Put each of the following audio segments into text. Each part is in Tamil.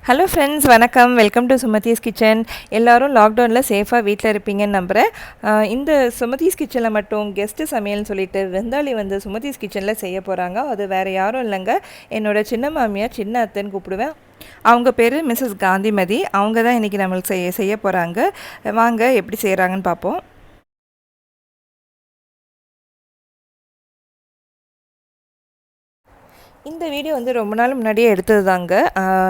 ஹலோ ஃப்ரெண்ட்ஸ், வணக்கம். Welcome to Sumathi's kitchen. எல்லோரும் லாக்டவுனில் சேஃபாக வீட்டில் இருப்பீங்கன்னு நம்புகிறேன். இந்த சுமதிஸ் கிச்சனில் மட்டும் கெஸ்ட்டு சமையல்னு சொல்லிட்டு விருந்தாளி வந்து சுமதிஸ் கிச்சனில் செய்ய போகிறாங்க. அது வேறு யாரும் இல்லைங்க, என்னோடய சின்ன மாமியார், சின்ன அத்தைன்னு கூப்பிடுவேன். அவங்க பேர் Mrs.Ghandhimathi. அவங்க தான் இன்றைக்கி நம்மளுக்கு செய்ய போகிறாங்க. வாங்க எப்படி செய்கிறாங்கன்னு பார்ப்போம். இந்த வீடியோ வந்து ரொம்ப நாள் முன்னாடியே எடுத்தது தாங்க.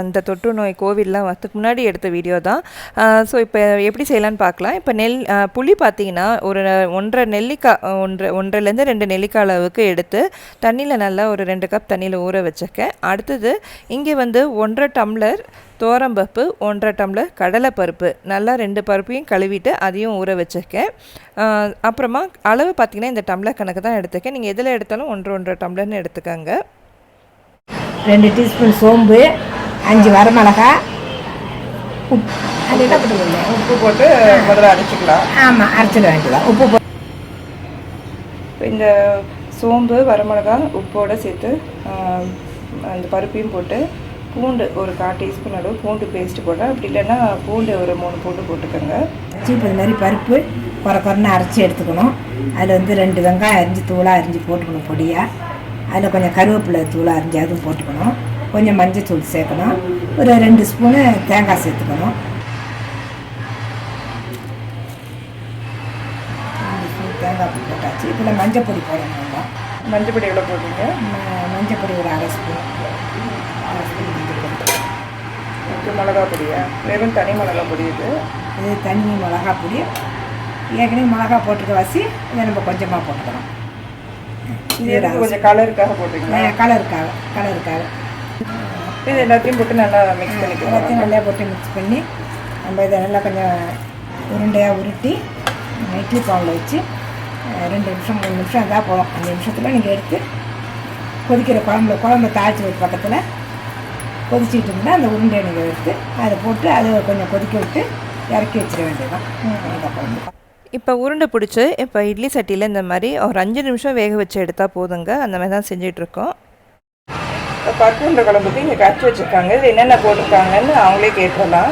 இந்த தொற்று நோய் கோவிட்லாம் வரதுக்கு முன்னாடி எடுத்த வீடியோ தான். ஸோ இப்போ எப்படி செய்யலான்னு பார்க்கலாம். இப்போ புளி பார்த்தீங்கன்னா ஒரு 1.5 நெல்லிக்காய், 1.5லேருந்து 2 நெல்லிக்காய் அளவுக்கு எடுத்து தண்ணியில் நல்லா ஒரு 2 கப் தண்ணியில் ஊற வச்சுருக்கேன். அடுத்தது இங்கே வந்து 1.5 டம்ளர் தோரம்பருப்பு, 1.5 டம்ளர் கடலைப்பருப்பு, நல்லா 2 பருப்பையும் கழுவிட்டு அதையும் ஊற வச்சுருக்கேன். அப்புறமா அளவு பார்த்திங்கன்னா இந்த டம்ளர் கணக்கு தான் எடுத்துருக்கேன். நீங்கள் எதில் எடுத்தாலும் 1.5 டம்ளர்னு எடுத்துக்கோங்க. 2 டீஸ்பூன் சோம்பு, 5 வரமிளகா, அது என்ன பண்ணுவீங்க? உப்பு போட்டு முதல்ல அரைச்சிக்கலாம். ஆமாம், அரைச்சிட வேண்டியதான். உப்பு போட்டு இந்த சோம்பு, வரமிளகா, உப்போடு சேர்த்து அந்த பருப்பையும் போட்டு பூண்டு ஒரு 1/4 டீஸ்பூன் அளவு பூண்டு பேஸ்ட்டு போட்டேன். அப்படி இல்லைன்னா பூண்டு ஒரு 3 பூண்டு போட்டுக்கோங்க. இப்போ இது மாதிரி பருப்பு குறைன்னு அரைச்சி எடுத்துக்கணும். அதில் வந்து 2 வெங்காயம் அரிஞ்சு தூளாக அரிஞ்சு போட்டுக்கணும் பொடியாக. அதில் கொஞ்சம் கருவேப்பிலை தூளாக அரிஞ்சு அதுவும் போட்டுக்கணும். கொஞ்சம் மஞ்சள் தூள் சேர்க்கணும். ஒரு 2 ஸ்பூனு தேங்காய் சேர்த்துக்கணும். 2 ஸ்பூன் தேங்காய் பூ போட்டாச்சு. இதில் மஞ்சள் பொடி போடணும். வேண்டாம். மஞ்சள் பொடி எவ்வளோ போடுறீங்க? மஞ்சள் பொடி ஒரு 1/2 ஸ்பூன். 1/2 ஸ்பூன் மஞ்சள் பொடி. மிளகா பொடியா? வெறும் தனி மிளகா பொடி இது தனி மிளகா பொடி. ஏற்கனவே மிளகா போட்டுக்க வாசி இதை நம்ம கொஞ்சமாக போட்டுக்கிறோம். இது கொஞ்சம் கலருக்காக போட்டுருக்கீங்களா? கலருக்காக இது எல்லாத்தையும் போட்டு நல்லா மிக்ஸ் பண்ணிக்கலாம். எல்லாத்தையும் நல்லா போட்டு மிக்ஸ் பண்ணி நம்ம இதை நல்லா கொஞ்சம் உருண்டையாக உருட்டி இட்லி பாவில் வச்சு 2 நிமிஷம் 3 நிமிஷம் அதான் போகும். 5 நிமிஷத்தில் நீங்கள் எடுத்து கொதிக்கிற குழம்பு தாளிச்சு ஒரு பக்கத்தில் கொதிச்சுட்டு இருந்தால் அந்த உருண்டையை நீங்கள் எடுத்து அதை போட்டு அதை கொஞ்சம் கொதிக்க விட்டு இறக்கி வச்சிட வேண்டியதான் அந்த குழம்பு. இப்போ உருண்டை பிடிச்சி இப்போ இட்லி சட்டியில் இந்த மாதிரி ஒரு 5 நிமிஷம் வேக வச்சு எடுத்தால் போதுங்க. அந்த மாதிரி தான் செஞ்சிட்ருக்கோம். இப்போ பருப்பு உருண்டை குழம்புக்கு இங்கே கரைச்சி வச்சுருக்காங்க. இது என்னென்ன போட்டிருக்காங்கன்னு அவங்களே கேட்டுடலாம்.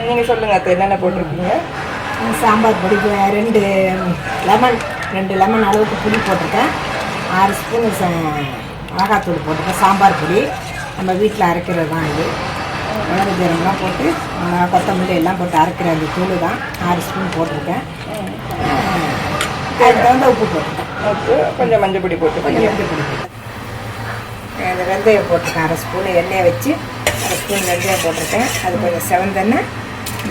நீங்கள் சொல்லுங்கள், அது என்னென்ன போட்டிருக்கீங்க? சாம்பார் பொடி 2 லெமன் அளவுக்கு புளி போட்டிருக்கேன். 6 ஸ்பூன் மிளகாத்தூள் போட்டிருக்கேன். சாம்பார் பொடி நம்ம வீட்டில் அரைக்கிறது தான். இது மிளகு ஜீரகம்லாம் போட்டு கொத்தமல்லி எல்லாம் போட்டு அரைக்கிற அந்த தூள் தான். 6 ஸ்பூன் போட்டிருக்கேன். அதுக்கு தகுந்த உப்பு போட்டிருக்கேன். உப்பு, கொஞ்சம் மஞ்சள் பொடி போட்டு மஞ்சள் பொடி அந்த வெந்தயம் போட்டிருக்கேன். 1/2 ஸ்பூன் எண்ணெயை வச்சு 1/2 ஸ்பூன் வெந்தயம் போட்டிருக்கேன். அது கொஞ்சம் செவந்தெண்ணெய்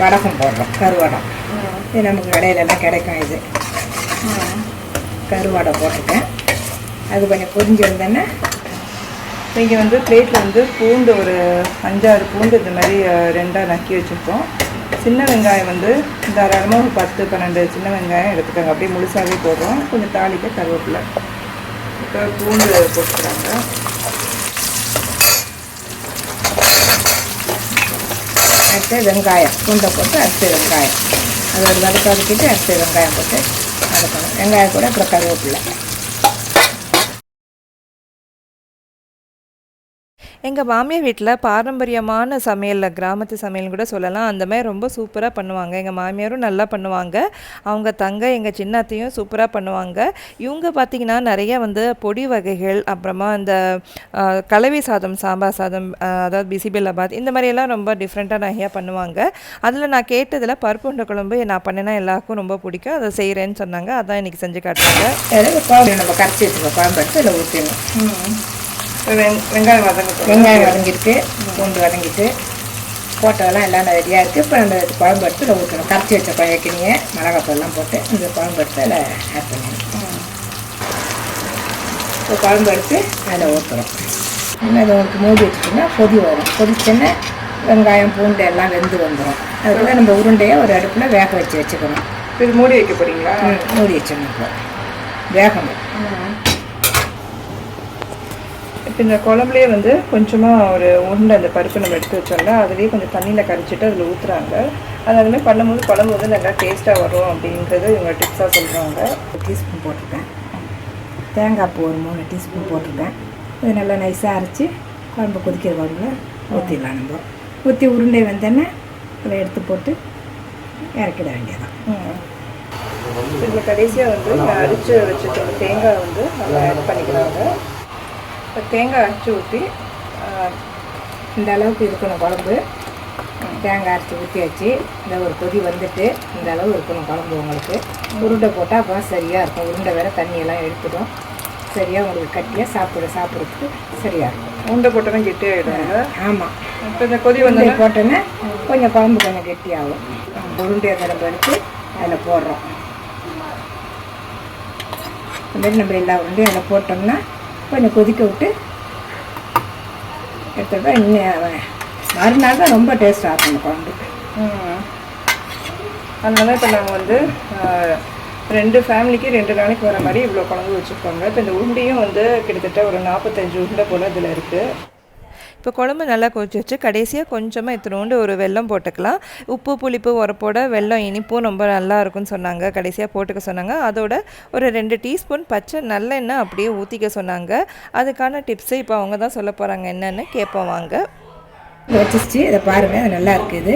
வடகம் போடுறோம். கருவடம் இது நமக்கு கடையிலலாம் கிடைக்கும். இது கருவடை போட்டிருக்கேன். அது கொஞ்சம் பொரிஞ்சு வந்தோன்னே இங்கே வந்து பிளேட்டில் வந்து பூண்டு ஒரு 5-6 பூண்டு இந்த மாதிரி 2ஆக நக்கி வச்சுருக்கோம். சின்ன வெங்காயம் வந்து தாராளமாக ஒரு 10-12 சின்ன வெங்காயம் எடுத்துக்கோங்க. அப்படியே முழுசாகவே போடுறோம். கொஞ்சம் தாளிக்க கருவேப்பிலை. இப்போ பூண்டு போட்டுக்கிறாங்க. அடுத்து வெங்காயம் பூண்டை போட்டு அடுத்து வெங்காயம் அது ஒரு வதக்கிட்டு அடுத்து வெங்காயம் போட்டு வதக்கணும். வெங்காயம் கூட அப்புறம் கருவேப்பிலை. எங்கள் மாமியார் வீட்டில் பாரம்பரியமான சமையல், கிராமத்து சமையல்னு கூட சொல்லலாம். அந்த மாதிரி ரொம்ப சூப்பராக பண்ணுவாங்க. எங்கள் மாமியாரும் நல்லா பண்ணுவாங்க. அவங்க எங்கள் சின்னத்தையும் சூப்பராக பண்ணுவாங்க. இவங்க பார்த்திங்கன்னா நிறைய வந்து பொடி வகைகள், அப்புறமா இந்த கலவை சாதம், சாம்பார் சாதம், அதாவது பிசிபெல்லாபாத், இந்த மாதிரியெல்லாம் ரொம்ப டிஃப்ரெண்ட்டாக நிறையா பண்ணுவாங்க. அதில் நான் கேட்டதில் பருப்பு உருண்டை குழம்பு நான் பண்ணினா எல்லாருக்கும் ரொம்ப பிடிக்கும். அதை செய்கிறேன்னு சொன்னாங்க. அதான் இன்றைக்கி செஞ்சு காட்டுறாங்க. நம்ம கரைச்சி வச்சுக்கோ குழம்பு எடுத்து இதில் ஊற்றிடணும். வெங்காயம் வதங்கிட்டு பூண்டு வதங்கிட்டு போட்டதெல்லாம் எல்லாம் ரெடியாக இருக்குது. இப்போ நம்ம குழம்பு எடுத்து இதில் ஊற்றணும். கரைச்சி வச்ச குழக்கினியை மிளகாத்தூள்லாம் போட்டு இந்த குழம்பு எடுத்து அதில் ஆட் பண்ணிடணும். இப்போ குழம்பு எடுத்து அதில் ஊற்றுறோம். இன்னும் அதை உங்களுக்கு மூடி வச்சுட்டோம்னா கொதி வரும். கொதிச்சோன்னா வெங்காயம் பூண்டு எல்லாம் வெந்து வந்துடும். அதுக்குள்ளே நம்ம உருண்டையை ஒரு அடுப்பில் வேக வச்சுக்கணும். இது மூடி வைக்க போகிறீங்களா? மூடி வச்சிடணும். இப்போ வேகணும். இப்போ இந்த குழம்புலேயே வந்து கொஞ்சமாக ஒரு உருண்டை அந்த பருப்பு நம்ம எடுத்து வச்சோம்ல, அதுலேயே கொஞ்சம் தண்ணியில் கரைச்சிட்டு அதில் ஊற்றுறாங்க. அது அதுமாதிரி பண்ணும்போது குழம்பு வந்து நல்லா டேஸ்ட்டாக வரும் அப்படின்றது இவங்க டிப்ஸாக சொல்கிறாங்க. 1 டீஸ்பூன் போட்டிருக்கேன். தேங்காய் பூ ஒரு 3 டீஸ்பூன் போட்டிருக்கேன். இது நல்லா நைஸாக அரைச்சி குழம்பு கொதிக்கிற குழம்புல ஊற்றிடலாம். நம்ம ஊற்றி உருண்டை வந்தோன்னே அதை எடுத்து போட்டு இறக்கிட வேண்டியதான். இதில் கடைசியாக வந்து அரிச்சு வச்சுட்டு தேங்காய் வந்து நம்ம ஆட் பண்ணிக்கிறாங்க. இப்போ தேங்காய் அரைச்சி ஊற்றி இந்த அளவுக்கு இருக்கணும் குழம்பு. தேங்காய் அரைச்சி ஊற்றியாச்சு. இந்த ஒரு கொதி வந்துட்டு இந்த அளவு இருக்கணும் குழம்பு. உங்களுக்கு உருண்டை போட்டால் அப்போ சரியாக இருக்கும். உருண்டை வேறு தண்ணியெல்லாம் எடுத்துடும். சரியாக உங்களுக்கு கட்டியாக சாப்பிட்றதுக்கு சரியாக இருக்கும். உருண்டை போட்டோன்னா கெட்டியாகிடுவாங்க. ஆமாம். இப்போ இந்த கொதி வந்து போட்டோன்னா கொஞ்சம் குழம்பு கொஞ்சம் கெட்டியாகும். உருண்டையை தடவை எடுத்து அதில் போடுறோம். இந்த மாதிரி நம்ம எல்லா உருண்டையும் அதில் போட்டோம்னா கொஞ்சம் கொதிக்க விட்டு எடுத்துட்டா இன்னும் மறுநாள் தான் ரொம்ப டேஸ்ட்டாக இருக்கும் இந்த குழம்பு. அதனால இப்போ நாங்கள் வந்து 2 ஃபேமிலிக்கு 2 நாளைக்கு வர மாதிரி இவ்வளோ குழம்பு வச்சுருக்கோங்க. இப்போ இந்த உருண்டையும் வந்து கிட்டத்தட்ட ஒரு 45 உருண்டை போல் இதில் இருக்குது. இப்போ குழம்பு நல்லா கொதிச்சு வச்சு கடைசியாக கொஞ்சமாக இத்தினோண்டு ஒரு வெல்லம் போட்டுக்கலாம். உப்பு புளிப்பு உரப்போட வெல்லம் இனிப்பும் ரொம்ப நல்லா இருக்கும்னு சொன்னாங்க. கடைசியாக போட்டுக்க சொன்னாங்க. அதோட ஒரு 2 டீஸ்பூன் பச்சை நல்லெண்ணெய் அப்படியே ஊற்றிக்க சொன்னாங்க. அதுக்கான டிப்ஸு இப்போ அவங்க தான் சொல்ல போகிறாங்க. என்னென்னு கேட்போம் வாங்க. வச்சிச்சு இதை பாருங்கள். அது நல்லா இருக்குது.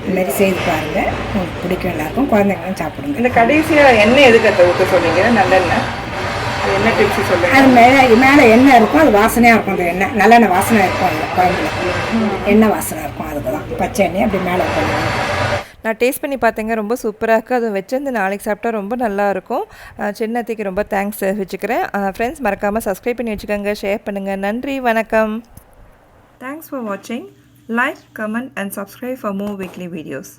இந்த மாதிரி செய்து பாருங்கள். உங்களுக்கு பிடிக்கும். நல்லாயிருக்கும். குழந்தைங்களும் சாப்பிடுங்க. இந்த கடைசியாக எண்ணெய் எதுக்கு ஊற்ற சொன்னீங்க? நல்லெண்ணெய். அது என்ன டிப்ஸ் சொல்லுங்கள்? அது மேலே எண்ணெய் இருக்கும். அது வாசனையாக இருக்கும். அந்த எண்ணெய் நல்லெண்ணெய் வாசனை இருக்கும். அந்த குழம்புல எண்ணெய் வாசனை இருக்கும். அதுக்கு தான் பச்சை எண்ணெய் அப்படி மேலே பண்ணுவோம். நான் டேஸ்ட் பண்ணி பார்த்தேங்க. ரொம்ப சூப்பராக இருக்குது. அதை வச்சிருந்து நாளைக்கு சாப்பிட்டா ரொம்ப நல்லாயிருக்கும். சின்னத்துக்கு ரொம்ப தேங்க்ஸ் வச்சுக்கிறேன். ஃப்ரெண்ட்ஸ் மறக்காமல் சப்ஸ்கிரைப் பண்ணி வச்சுக்கோங்க. ஷேர் பண்ணுங்கள். நன்றி, வணக்கம். Thanks for watching. Like, comment and subscribe for more weekly videos.